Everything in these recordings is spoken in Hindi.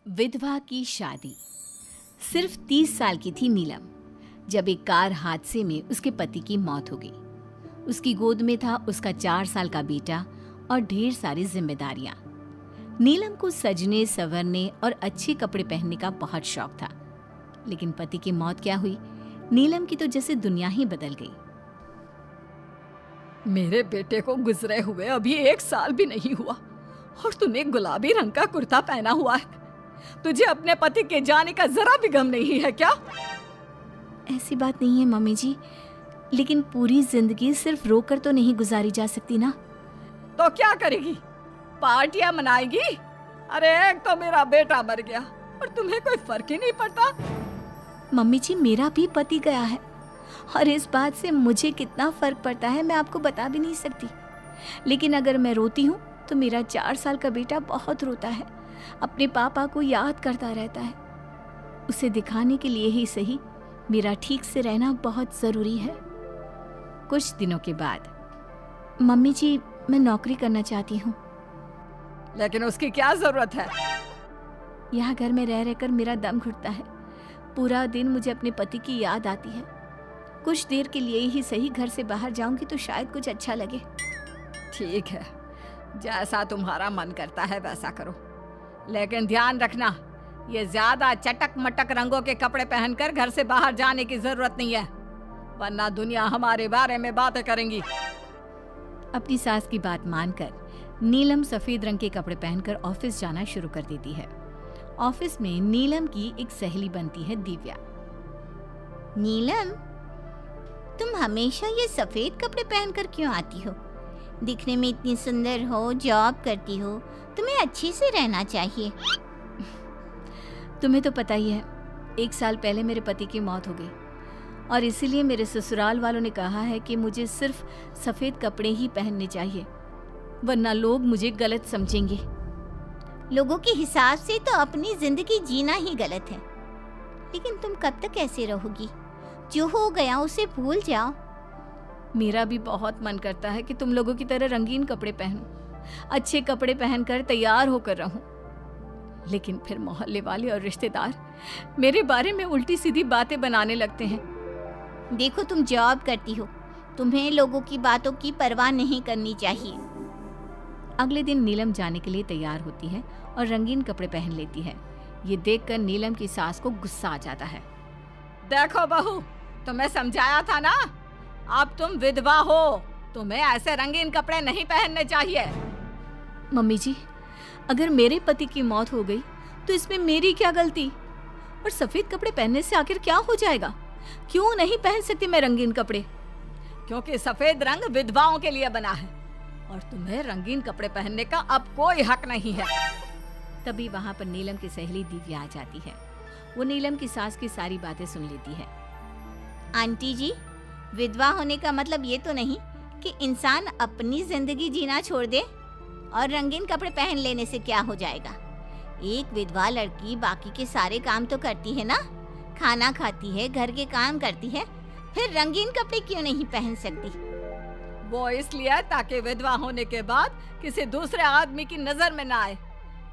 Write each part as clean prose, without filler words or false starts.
विधवा की शादी। सिर्फ 30 साल की थी नीलम जब एक कार हादसे में उसके पति की मौत हो गई। उसकी गोद में था उसका 4 साल का बेटा और ढेर सारी जिम्मेदारियां। नीलम को सजने संवरने और अच्छे कपड़े पहनने का बहुत शौक था, लेकिन पति की मौत क्या हुई, नीलम की तो जैसे दुनिया ही बदल गई। मेरे बेटे को गुजरे हुए अभी 1 साल भी नहीं हुआ और तूने गुलाबी रंग का कुर्ता पहना हुआ है। तुझे अपने पति के जाने का जरा भी गम नहीं है क्या? ऐसी बात नहीं है मम्मी जी, लेकिन पूरी जिंदगी सिर्फ रोकर तो नहीं गुजारी जा सकती ना। तो क्या करेगी? पार्टियां मनाएगी? अरे एक तो मेरा बेटा मर गया और तुम्हें कोई फर्क ही नहीं पड़ता। मम्मी जी, मेरा भी पति गया है और इस बात से मुझे कितना फर्क पड़ता है मैं आपको बता भी नहीं सकती। लेकिन अगर मैं रोती हूँ तो मेरा 4 साल का बेटा बहुत रोता है, अपने पापा को याद करता रहता है। उसे दिखाने के लिए ही सही मेरा ठीक से रहना बहुत जरूरी है। कुछ दिनों के बाद, मम्मी जी मैं नौकरी करना चाहती हूँ। लेकिन उसकी क्या जरूरत है? यहाँ घर में रह रहकर मेरा दम घुटता है। पूरा दिन मुझे अपने पति की याद आती है। कुछ देर के लिए ही सही घर से बाहर जाऊंगी तो शायद कुछ अच्छा लगे। ठीक है, जैसा तुम्हारा मन करता है वैसा करो, लेकिन ध्यान रखना ये ज्यादा चटक मटक रंगों के कपड़े पहनकर घर से बाहर जाने की जरूरत नहीं है, वरना दुनिया हमारे बारे में बातें करेंगी। अपनी सास की बात मानकर नीलम सफेद रंग के कपड़े पहनकर ऑफिस जाना शुरू कर देती है। ऑफिस में नीलम की एक सहेली बनती है, दिव्या। नीलम, तुम हमेशा ये सफेद कपड़े पहनकर क्यों आती हो? दिखने में इतनी सुंदर हो, जॉब करती हो, तुम्हें अच्छे से रहना चाहिए। तुम्हें तो पता ही है, 1 साल पहले मेरे पति की मौत हो गई और इसीलिए मेरे ससुराल वालों ने कहा है कि मुझे सिर्फ सफेद कपड़े ही पहनने चाहिए, वरना लोग मुझे गलत समझेंगे। लोगों के हिसाब से तो अपनी जिंदगी जीना ही गलत है, लेकिन तुम कब तक ऐसे रहोगी? जो हो गया उसे भूल जाओ। मेरा भी बहुत मन करता है कि तुम लोगों की तरह रंगीन कपड़े पहनूं, अच्छे कपड़े पहनकर तैयार होकर रहूं, लेकिन फिर मोहल्ले वाले और रिश्तेदार मेरे बारे में उल्टी सीधी बातें बनाने लगते हैं। देखो, तुम जॉब करती हो, तुम्हें लोगों की बातों की परवाह नहीं करनी चाहिए। अगले दिन नीलम जाने के लिए तैयार होती है और रंगीन कपड़े पहन लेती है। ये देखकर नीलम की सास को गुस्सा आ जाता है। देखो बहू, तुम्हें समझाया था ना, अब तुम विधवा हो, तुम्हें ऐसे रंगीन कपड़े नहीं पहनने चाहिए। मम्मी जी, अगर मेरे पति की मौत हो गई तो इसमें मेरी क्या गलती? और सफेद कपड़े पहनने से आखिर क्या हो जाएगा? क्यों नहीं पहन सकती मैं रंगीन कपड़े? क्योंकि सफेद रंग विधवाओं के लिए बना है और तुम्हें रंगीन कपड़े पहनने का अब कोई हक नहीं है। तभी वहां पर नीलम की सहेली दिव्या आ जाती है। वो नीलम की सास की सारी बातें सुन लेती है। आंटी जी, विधवा होने का मतलब ये तो नहीं कि इंसान अपनी जिंदगी जीना छोड़ दे और रंगीन कपड़े पहन लेने से क्या हो जाएगा। एक विधवा लड़की बाकी के सारे काम तो करती है ना, खाना खाती है, घर के काम करती है, फिर रंगीन कपड़े क्यों नहीं पहन सकती? वो इसलिए ताकि विधवा होने के बाद किसी दूसरे आदमी की नजर में ना आए।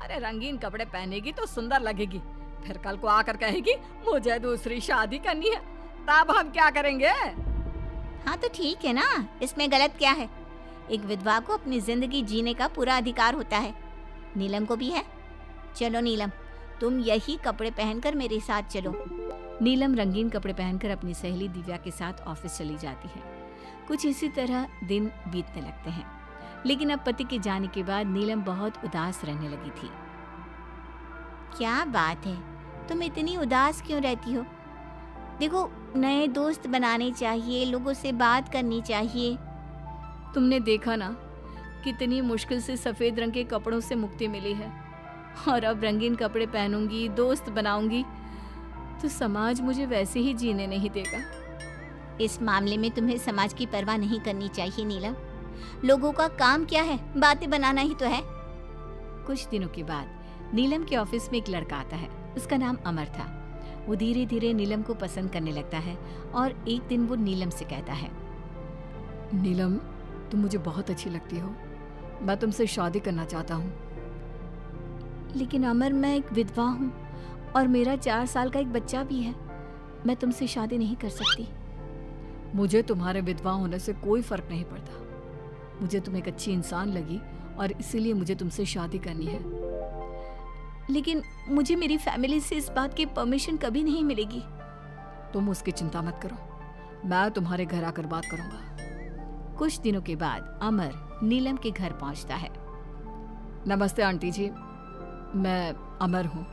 अरे रंगीन कपड़े पहनेगी तो सुंदर लगेगी, फिर कल को आकर कहेगी मुझे दूसरी शादी करनी है, तब हम क्या करेंगे? हाँ तो ठीक है ना, इसमें गलत क्या है? एक विधवा को अपनी जिंदगी जीने का पूरा अधिकार होता है, नीलम को भी है। चलो नीलम, तुम यही कपड़े पहनकर मेरे साथ चलो। नीलम रंगीन कपड़े पहनकर अपनी सहेली दिव्या के साथ ऑफिस चली जाती है। कुछ इसी तरह दिन बीतने लगते हैं, लेकिन अब पति के जाने के बाद नीलम बहुत उदास रहने लगी थी। क्या बात है, तुम इतनी उदास क्यों रहती हो? देखो, नए दोस्त बनाने चाहिए, लोगों से बात करनी चाहिए। तुमने देखा ना, कितनी मुश्किल से सफेद रंग के कपड़ों से मुक्ति मिली है, और अब रंगीन कपड़े पहनूंगी, दोस्त बनाऊंगी तो समाज मुझे वैसे ही जीने नहीं देगा। इस मामले में तुम्हें समाज की परवाह नहीं करनी चाहिए नीलम। लोगों का काम क्या है? बातें बनाना ही तो है। कुछ दिनों के बाद नीलम के ऑफिस में एक लड़का आता है। उसका नाम अमर था। वो धीरे धीरे नीलम को पसंद करने लगता है और एक दिन वो नीलम से कहता है, नीलम, तुम मुझे बहुत अच्छी लगती हो, मैं तुमसे शादी करना चाहता हूँ। लेकिन अमर, मैं एक विधवा हूँ और मेरा 4 साल का एक बच्चा भी है। मैं तुमसे शादी नहीं कर सकती। मुझे तुम्हारे विधवा होने से कोई फर्क नहीं पड़ता। मुझे तुम एक अच्छी इंसान लगी और इसीलिए मुझे तुमसे शादी करनी है। लेकिन मुझे मेरी फैमिली से इस बात की परमिशन कभी नहीं मिलेगी। तुम उसकी चिंता मत करो, मैं तुम्हारे घर आकर बात करूंगा। कुछ दिनों के बाद अमर नीलम के घर पहुंचता है। नमस्ते आंटी जी, मैं अमर हूँ।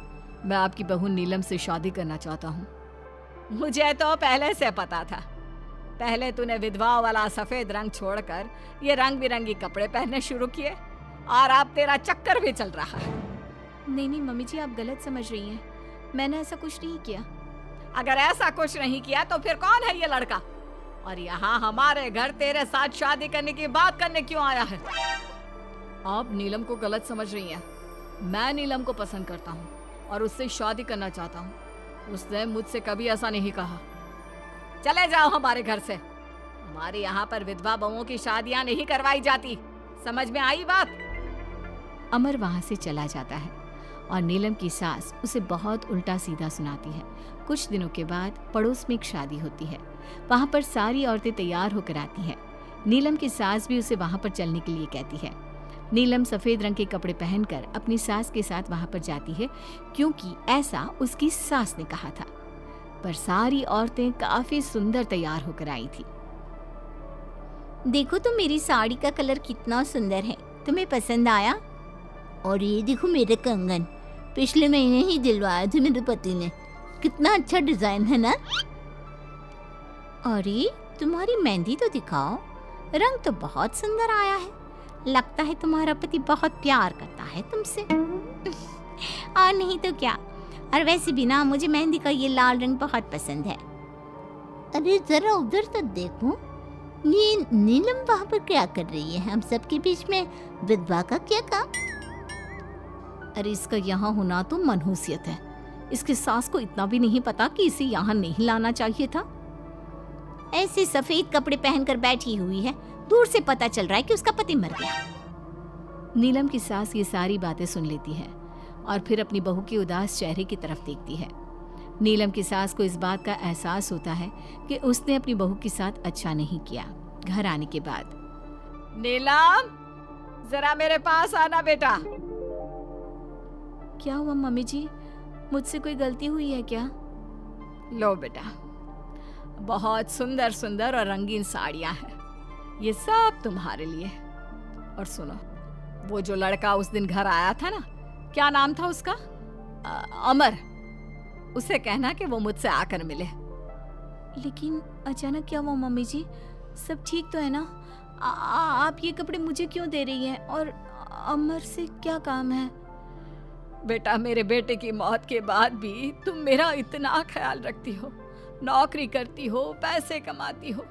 मैं आपकी बहू नीलम से शादी करना चाहता हूँ। मुझे तो पहले से पता था। पहले तूने विधवा वाला सफेद रंग छोड़कर ये रंग बिरंगी कपड़े पहनने शुरू किए और अब तेरा चक्कर भी चल रहा है। नहीं मम्मी जी, आप गलत समझ रही हैं। मैंने ऐसा कुछ नहीं किया। अगर ऐसा कुछ नहीं किया तो फिर कौन है ये लड़का? और यहाँ हमारे घर तेरे साथ शादी करने की बात करने क्यों आया है? आप नीलम को गलत समझ रही हैं। मैं नीलम को पसंद करता हूँ और उससे शादी करना चाहता हूँ। उसने मुझसे कभी ऐसा नहीं कहा। चले जाओ हमारे घर से। हमारे यहाँ पर विधवा बहुओं की शादियाँ नहीं करवाई जाती। समझ में आई बात? अमर वहां से चला जाता है और नीलम की सास उसे बहुत उल्टा सीधा सुनाती है। कुछ दिनों के बाद पड़ोस में एक शादी होती है। वहां पर सारी औरतें तैयार होकर आती हैं। नीलम की सास भी उसे वहां पर चलने के लिए कहती है। नीलम सफेद रंग के कपड़े पहनकर अपनी सास के साथ वहां पर जाती है, क्योंकि ऐसा उसकी सास ने कहा था। पर सारी औरतें काफी सुंदर तैयार होकर आई थी। देखो तो मेरी साड़ी का कलर कितना सुंदर है, तुम्हें पसंद आया? और ये देखो मेरे कंगन, पिछले महीने ही दिलवाए थे मेरे पति ने। कितना अच्छा डिजाइन है ना। अरे तुम्हारी मेहंदी तो दिखाओ, रंग तो बहुत सुंदर आया है। लगता है तुम्हारा पति बहुत प्यार करता है तुमसे। और नहीं तो क्या। और वैसे भी ना, मुझे मेहंदी का ये लाल रंग बहुत पसंद है। अरे जरा उधर तो देखो, ये नीलम वहाँ पर क्या कर रही है? हम सबके बीच में विधवा का क्या काम? अरे इसका यहाँ होना तो मनहूसियत है। इसकी सास को इतना भी नहीं पता कि इसे यहाँ नहीं लाना चाहिए था। ऐसे सफेद कपड़े पहनकर बैठी हुई है, दूर से पता चल रहा है कि उसका पति मर गया। नीलम की सास ये सारी बातें सुन लेती है और फिर अपनी बहू के उदास चेहरे की तरफ देखती है। नीलम की सास को इस बात का एहसास होता है कि उसने अपनी बहू के साथ अच्छा नहीं किया। घर आने के बाद, नीलम, जरा मेरे पास आना बेटा। क्या हुआ मम्मी जी? मुझसे कोई गलती हुई है क्या? लो बेटा, बहुत सुंदर सुंदर और रंगीन साड़ियाँ हैं। ये सब तुम्हारे लिए। और सुनो, वो जो लड़का उस दिन घर आया था ना, क्या नाम था उसका? अमर। उसे कहना कि वो मुझसे आकर मिले। लेकिन अचानक क्या हुआ मम्मी जी? सब ठीक तो है ना? आप ये कपड़े मुझे क्यों दे रही हैं? और अमर से क्या काम है? बेटा, मेरे बेटे की मौत के बाद भी तुम मेरा इतना ख्याल रखती हो, नौकरी करती हो, पैसे कमाती हो।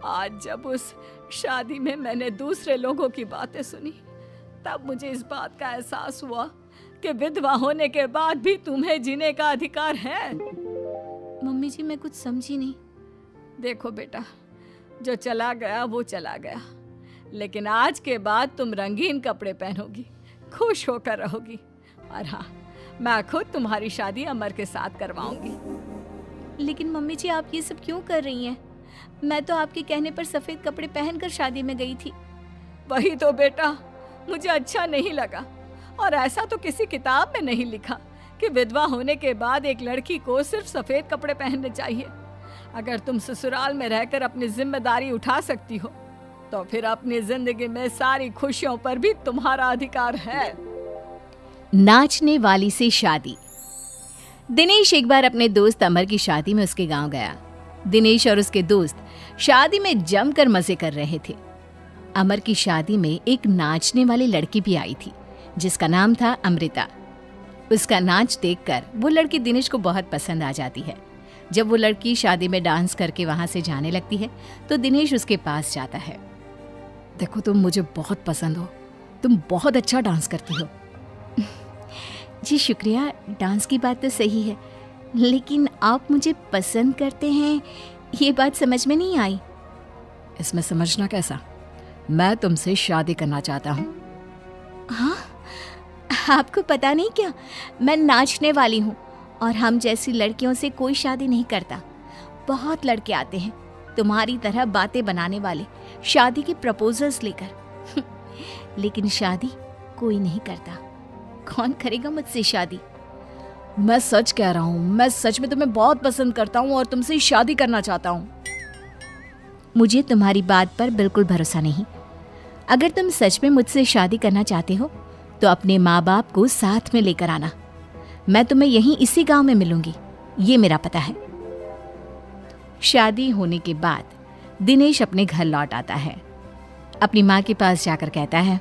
आज जब उस शादी में मैंने दूसरे लोगों की बातें सुनी, तब मुझे इस बात का एहसास हुआ कि विधवा होने के बाद भी तुम्हें जीने का अधिकार है। मम्मी जी, मैं कुछ समझी नहीं। देखो बेटा, जो चला गया वो चला गया, लेकिन आज के बाद तुम रंगीन कपड़े पहनोगी, खुश होकर रहोगी। और हाँ, मैं खुद तुम्हारी शादी अमर के साथ करवाऊंगी। लेकिन मम्मी जी, आप ये सब क्यों कर रही हैं? मैं तो आपके कहने पर सफेद कपड़े पहनकर शादी में गई थी। वही तो बेटा, मुझे अच्छा नहीं लगा। और ऐसा तो किसी किताब में नहीं लिखा कि विधवा होने के बाद एक लड़की को सिर्फ सफेद कपड़े पहनने चाहिए। अगर तुम ससुराल में रहकर अपनी जिम्मेदारी उठा सकती हो, तो फिर अपनी जिंदगी में सारी खुशियों पर भी तुम्हारा अधिकार है। नाचने वाली से शादी। दिनेश एक बार अपने दोस्त अमर की शादी में उसके गांव गया। दिनेश और उसके दोस्त शादी में जमकर मजे कर रहे थे। अमर की शादी में एक नाचने वाली लड़की भी आई थी, जिसका नाम था अमृता। उसका नाच देखकर वो लड़की दिनेश को बहुत पसंद आ जाती है। जब वो लड़की शादी में डांस करके वहां से जाने लगती है, तो दिनेश उसके पास जाता है। देखो, तुम मुझे बहुत पसंद हो, तुम बहुत अच्छा डांस करती हो। जी शुक्रिया, डांस की बात तो सही है, लेकिन आप मुझे पसंद करते हैं, ये बात समझ में नहीं आई। इसमें समझना कैसा? मैं तुमसे शादी करना चाहता हूँ। हाँ आपको पता नहीं क्या, मैं नाचने वाली हूँ और हम जैसी लड़कियों से कोई शादी नहीं करता। बहुत लड़के आते हैं तुम्हारी तरह बातें बनाने वाले, शादी के प्रपोजल्स लेकर लेकिन शादी कोई नहीं करता। कौन करेगा मुझसे शादी? मैं सच कह रहा हूँ, मैं सच में तुम्हें बहुत पसंद करता हूँ और तुमसे शादी करना चाहता हूँ। मुझे तुम्हारी बात पर बिल्कुल भरोसा नहीं। अगर तुम सच में मुझसे शादी करना चाहते हो तो अपने माँ बाप को साथ में लेकर आना। मैं तुम्हें यहीं इसी गांव में मिलूंगी, ये मेरा पता है। शादी होने के बाद दिनेश अपने घर लौट आता है। अपनी माँ के पास जाकर कहता है,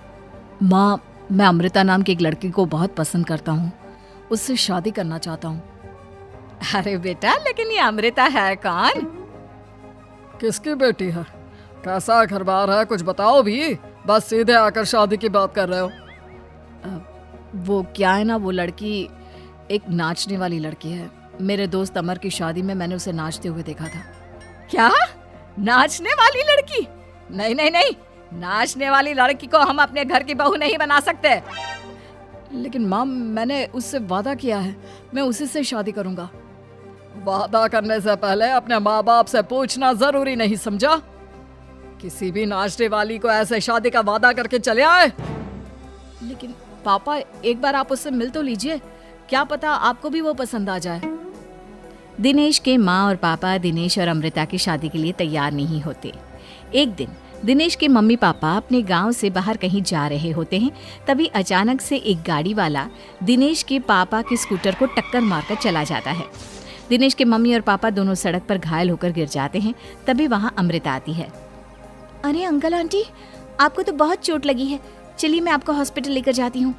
माँ, मैं अमृता नाम की एक लड़की को बहुत पसंद करता हूँ, उससे शादी करना चाहता हूँ। अरे बेटा, लेकिन ये अमृता है कौन? किसकी बेटी है? कैसा घर बार है, कुछ बताओ भी। बस सीधे आकर शादी की बात कर रहे हो। वो क्या है ना, वो लड़की एक नाचने वाली लड़की है। मेरे दोस्त अमर की शादी में मैंने उसे नाचते हुए देखा था। क्या? नाचने वाली लड़की? नहीं नहीं नहीं, नाचने वाली लड़की को हम अपने घर की बहू नहीं बना सकते। लेकिन माँ, मैंने उससे वादा किया है, मैं उसी से शादी करूंगा। वादा करने से पहले अपने माँ बाप से पूछना जरूरी नहीं समझा? किसी भी नाचने वाली को ऐसे शादी का वादा करके चले आए? लेकिन पापा, एक बार आप उससे मिल तो लीजिए, क्या पता आपको भी वो पसंद आ जाए। दिनेश के माँ और पापा दिनेश और अमृता की शादी के लिए तैयार नहीं होते। एक दिन दिनेश के मम्मी पापा अपने गांव से बाहर कहीं जा रहे होते हैं। तभी अचानक से एक गाड़ी वाला दिनेश के पापा के स्कूटर को टक्कर मारकर चला जाता है। दिनेश के मम्मी और पापा दोनों सड़क पर घायल होकर गिर जाते हैं। तभी वहां अमृता आती है। अरे अंकल आंटी, आपको तो बहुत चोट लगी है, चलिए मैं आपको हॉस्पिटल लेकर जाती हूँ।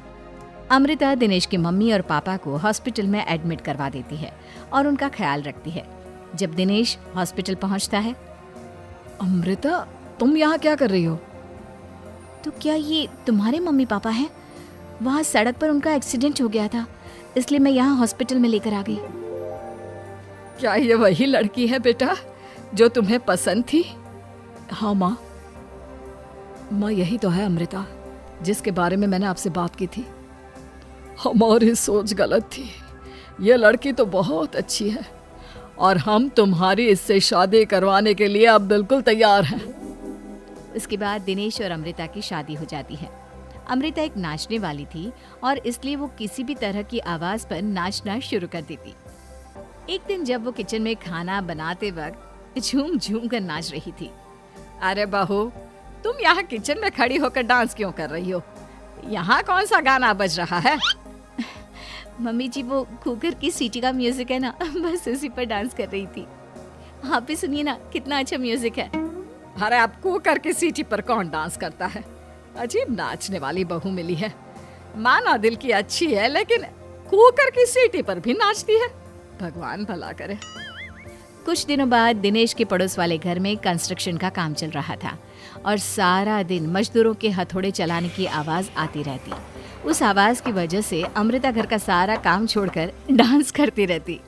अमृता दिनेश के मम्मी और पापा को हॉस्पिटल में एडमिट करवा देती है और उनका ख्याल रखती है। जब दिनेश हॉस्पिटल पहुंचता है, अमृता, तुम यहाँ क्या कर रही हो? तो क्या ये तुम्हारे मम्मी पापा हैं? वहाँ सड़क पर उनका एक्सीडेंट हो गया था, इसलिए मैं यहाँ हॉस्पिटल में लेकर आ गई। क्या ये वही लड़की है बेटा जो तुम्हें पसंद थी? हाँ माँ, यही तो है अमृता, जिसके बारे में मैंने आपसे बात की थी। हमारी सोच गलत थी। ये लड़की तो बहुत अच्छी है और हम तुम्हारी इससे शादी करवाने के लिए अब बिल्कुल तैयार हैं। इसके बाद दिनेश और अमृता की शादी हो जाती है। अमृता एक नाचने वाली थी और इसलिए वो किसी भी तरह की आवाज पर नाचना शुरू कर देती। एक दिन जब वो किचन में खाना बनाते वक्त झूम झूम कर नाच रही थी। अरे बहू, तुम यहाँ किचन में खड़ी होकर डांस क्यों कर रही हो? यहाँ कौन सा गाना बज रहा है? मम्मी जी, वो कुकर की सीटी का म्यूजिक है ना, बस उसी पर डांस कर रही थी। आप भी सुनिए ना, कितना अच्छा म्यूजिक है। अरे अब कुकर की सीटी पर कौन डांस करता है? अजीब नाचने वाली बहू मिली है। माना दिल की अच्छी है, लेकिन कुकर की सीटी पर भी नाचती है। भगवान भला करे। कुछ दिनों बाद दिनेश के पड़ोस वाले घर में कंस्ट्रक्शन का काम चल रहा था और सारा दिन मजदूरों के हथौड़े चलाने की आवाज आती रहती। उस आवाज की वजह से अमृता घर का सारा काम छोड़कर डांस करती रहती।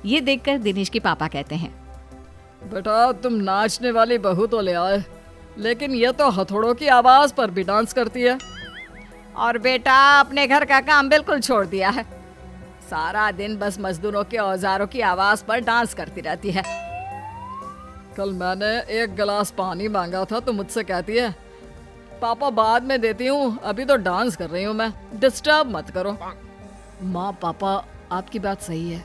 ये देखकर दिनेश के पापा कहते हैं, बेटा, तुम नाचने वाली बहू तो ले आए, लेकिन ये तो हथौड़ों की आवाज पर भी डांस करती है। और बेटा अपने घर का काम बिल्कुल छोड़ दिया है, सारा दिन बस मजदूरों के औजारों की आवाज पर डांस करती रहती है। कल मैंने एक गिलास पानी मांगा था तो मुझसे कहती है, पापा बाद में देती हूँ, अभी तो डांस कर रही हूँ मैं, डिस्टर्ब मत करो। माँ पापा, आपकी बात सही है।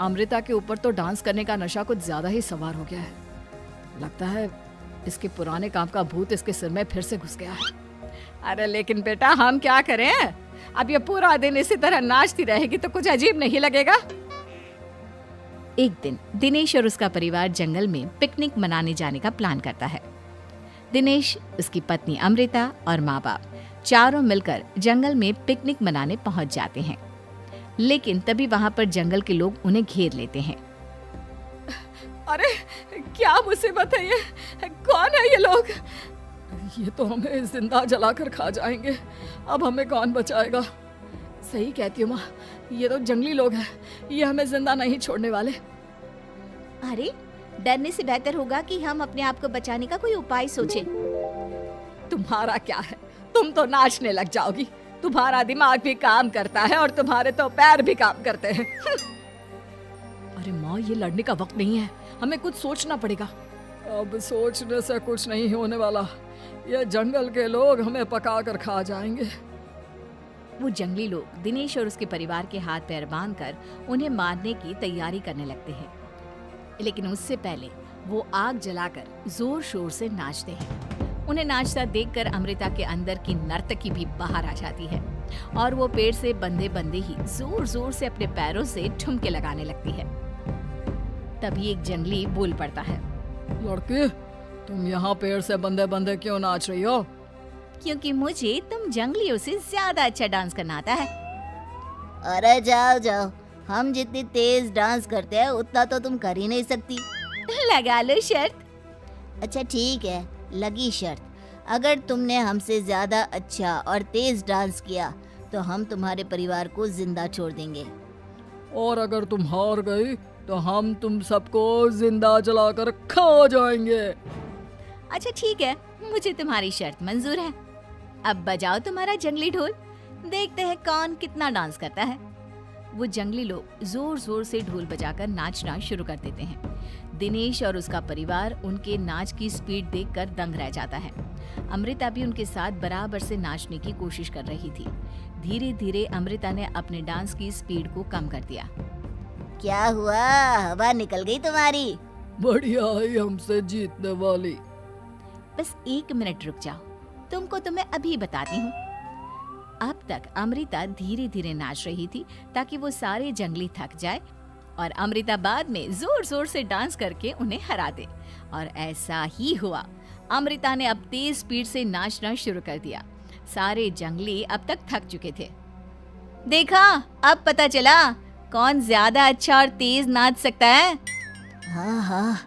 अमृता के ऊपर तो डांस करने का नशा कुछ ज्यादा ही सवार हो गया है। लगता है इसके पुराने काम का भूत इसके सिर में फिर से घुस गया है। अरे लेकिन बेटा, हम क्या करें? अब ये पूरा दिन इसी तरह नाचती रहेगी तो कुछ अजीब नहीं लगेगा? एक दिन दिनेश और उसका परिवार जंगल में पिकनिक मनाने जाने का प्लान करता है। दिनेश, उसकी पत्नी अमृता और माँ बाप चारों मिलकर जंगल में पिकनिक मनाने पहुंच जाते हैं। लेकिन तभी वहां पर जंगल के लोग उन्हें घेर लेते हैं। अरे क्या मुसीबत है ये? कौन है ये लोग? ये तो हमें जिंदा जलाकर खा जाएंगे, अब हमें कौन बचाएगा? सही कहती हो माँ, ये तो जंगली लोग हैं, ये हमें जिंदा नहीं छोड़ने वाले। अरे डरने से बेहतर होगा कि हम अपने आप को बचाने का कोई उपाय सोचें। तुम्हारा क्या है, तुम तो नाचने लग जाओगी। तुम्हारा दिमाग भी काम करता है और तुम्हारे तो पैर भी काम करते हैं। अरे माँ, ये लड़ने का वक्त नहीं है, हमें कुछ सोचना पड़ेगा। अब सोचने से कुछ नहीं होने वाला, ये जंगल के लोग हमें पका कर खा जाएंगे। वो जंगली लोग दिनेश और उसके परिवार के हाथ पैर बांधकर उन्हें मारने की तैयारी करने लगते हैं, लेकिन उससे पहले वो आग जलाकर जोर शोर से नाचते हैं। उन्हें नाचता देखकर अमृता के अंदर की नर्तकी भी बाहर आ जाती है और वो पेड़ से बंधे बंधे ही जोर जोर से अपने पैरों से ठुमके लगाने लगती है। तभी एक जंगली बोल पड़ता है, लड़की, तुम यहाँ पेड़ से बंधे बंधे क्यों नाच रही हो? क्योंकि मुझे तुम जंगलियों से ज्यादा अच्छा डांस करना आता है। अरे जाओ जाओ, हम जितनी तेज डांस करते हैं उतना तो तुम कर ही नहीं सकती। लगा लो शर्त। अच्छा ठीक है, लगी शर्त। अगर तुमने हमसे ज्यादा अच्छा और तेज डांस किया तो हम तुम्हारे परिवार को जिंदा छोड़ देंगे। और अगर तुम हार गई तो हम तुम सबको जिंदा जलाकर खा जाएंगे। अच्छा ठीक है, मुझे तुम्हारी शर्त मंजूर है। अब बजाओ तुम्हारा जंगली ढोल, देखते हैं कौन कितना डांस करता है। वो जंगली लोग जोर जोर से ढोल बजाकर नाचना शुरू कर देते हैं। दिनेश और उसका परिवार उनके नाच की स्पीड देखकर दंग रह जाता है। अमृता भी उनके साथ बराबर से नाचने की कोशिश कर रही थी। धीरे धीरे अमृता ने अपने डांस की स्पीड को कम कर दिया। क्या हुआ, हवा निकल गई तुम्हारी? बढ़िया ही हमसे जीतने वाली। बस 1 मिनट रुक जाओ, तुमको तो मैं अभी बताती हूँ। अब तक अमृता धीरे धीरे नाच रही थी ताकि वो सारे जंगली थक जाए और अमृता बाद में जोर जोर से डांस करके उन्हें हरा दे। और ऐसा ही हुआ। अमृता ने अब तेज स्पीड से नाचना शुरू कर दिया। सारे जंगली अब तक थक चुके थे। देखा, अब पता चला कौन ज्यादा अच्छा और तेज नाच सकता है। हाँ हाँ,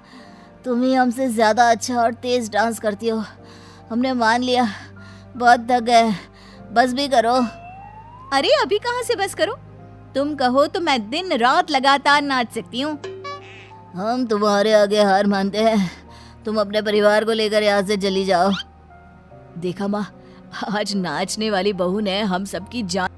तुम ही हमसे ज्यादा अच्छा और तेज डांस करती हो। हमने मान लिया, बहुत थक गए, बस भी करो। अरे अभी कहाँ से बस करो, तुम कहो तो मैं दिन रात लगातार नाच सकती हूँ। हम तुम्हारे आगे हार मानते हैं, तुम अपने परिवार को लेकर यहाँ से चली जाओ। देखा माँ, आज नाचने वाली बहू ने हम सबकी जान